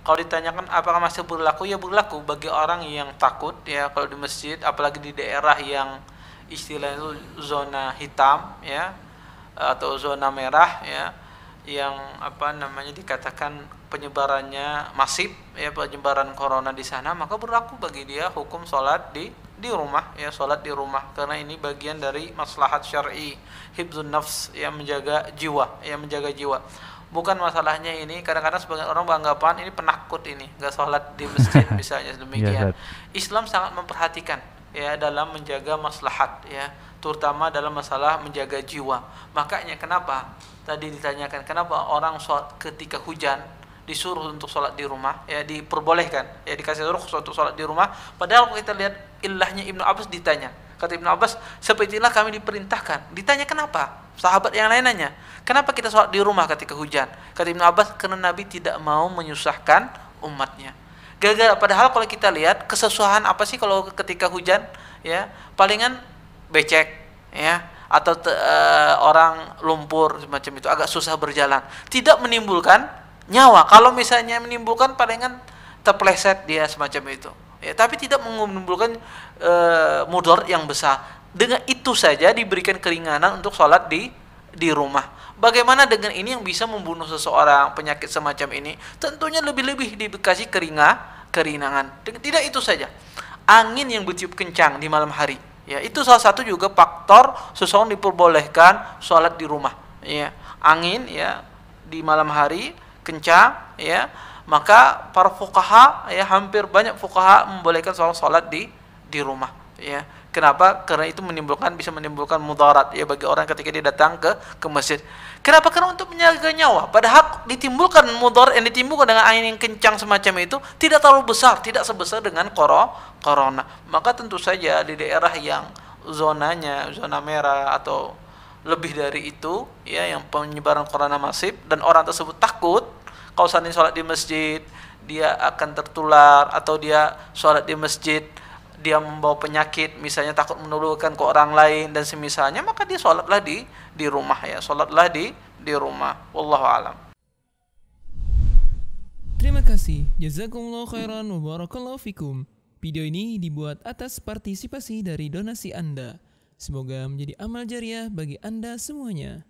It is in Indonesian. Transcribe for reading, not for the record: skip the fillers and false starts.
Kalau ditanyakan apakah masih berlaku, ya berlaku bagi orang yang takut ya kalau di masjid, apalagi di daerah yang istilahnya itu zona hitam ya, atau zona merah ya, yang apa namanya dikatakan penyebarannya masif ya, penyebaran corona di sana, maka berlaku bagi dia hukum sholat di rumah ya, sholat di rumah, karena ini bagian dari maslahat syar'i, hifdzun nafs ya, menjaga jiwa ya, menjaga jiwa. Bukan masalahnya ini, kadang-kadang sebagian orang beranggapan ini penakut, ini nggak sholat di masjid misalnya Iya, demikian. Zat. Islam sangat memperhatikan ya dalam menjaga maslahat ya, terutama dalam masalah menjaga jiwa. Makanya kenapa tadi ditanyakan kenapa orang sholat ketika hujan disuruh untuk sholat di rumah ya, diperbolehkan ya, dikasih rukhsah untuk sholat di rumah. Padahal kalau kita lihat ilahnya Ibnu Abbas, ditanya, kata Ibnu Abbas, sepertilah kami diperintahkan. Ditanya kenapa, sahabat yang lain nanya, kenapa kita sholat di rumah ketika hujan? Kata Ibnu Abbas, karena Nabi tidak mau menyusahkan umatnya. Gara-gara, padahal kalau kita lihat kesusahan apa sih kalau ketika hujan ya, palingan becek ya, atau orang lumpur semacam itu, agak susah berjalan, tidak menimbulkan nyawa. Kalau misalnya menimbulkan palingan terpleset dia semacam itu ya, tapi tidak menimbulkan mudarat yang besar. Dengan itu saja diberikan keringanan untuk sholat di rumah. Bagaimana dengan ini yang bisa membunuh seseorang, penyakit semacam ini? Tentunya lebih-lebih dikasih keringanan. Tidak itu saja, angin yang bertiup kencang di malam hari ya, itu salah satu juga faktor seseorang diperbolehkan sholat di rumah ya. Angin ya di malam hari kencang ya, maka para fuqaha ya, hampir banyak fuqaha membolehkan seorang sholat di rumah ya. Kenapa? Karena itu bisa menimbulkan mudarat ya bagi orang ketika dia datang ke masjid. Kenapa? Karena untuk menjaga nyawa. Padahal ditimbulkan mudarat yang ditimbulkan dengan angin yang kencang semacam itu tidak terlalu besar, tidak sebesar dengan corona. Maka tentu saja di daerah yang zonanya zona merah atau lebih dari itu ya, yang penyebaran corona masif dan orang tersebut takut kalau seandainya sholat di masjid dia akan tertular, atau dia sholat di masjid dia membawa penyakit, misalnya takut menularkan ke orang lain dan semisalnya, maka dia sholatlah di rumah ya, sholatlah di rumah. Wallahu alam. Terima kasih. Jazakumullah khairan wa barakallahu fikum. Video ini dibuat atas partisipasi dari donasi Anda. Semoga menjadi amal jariah bagi Anda semuanya.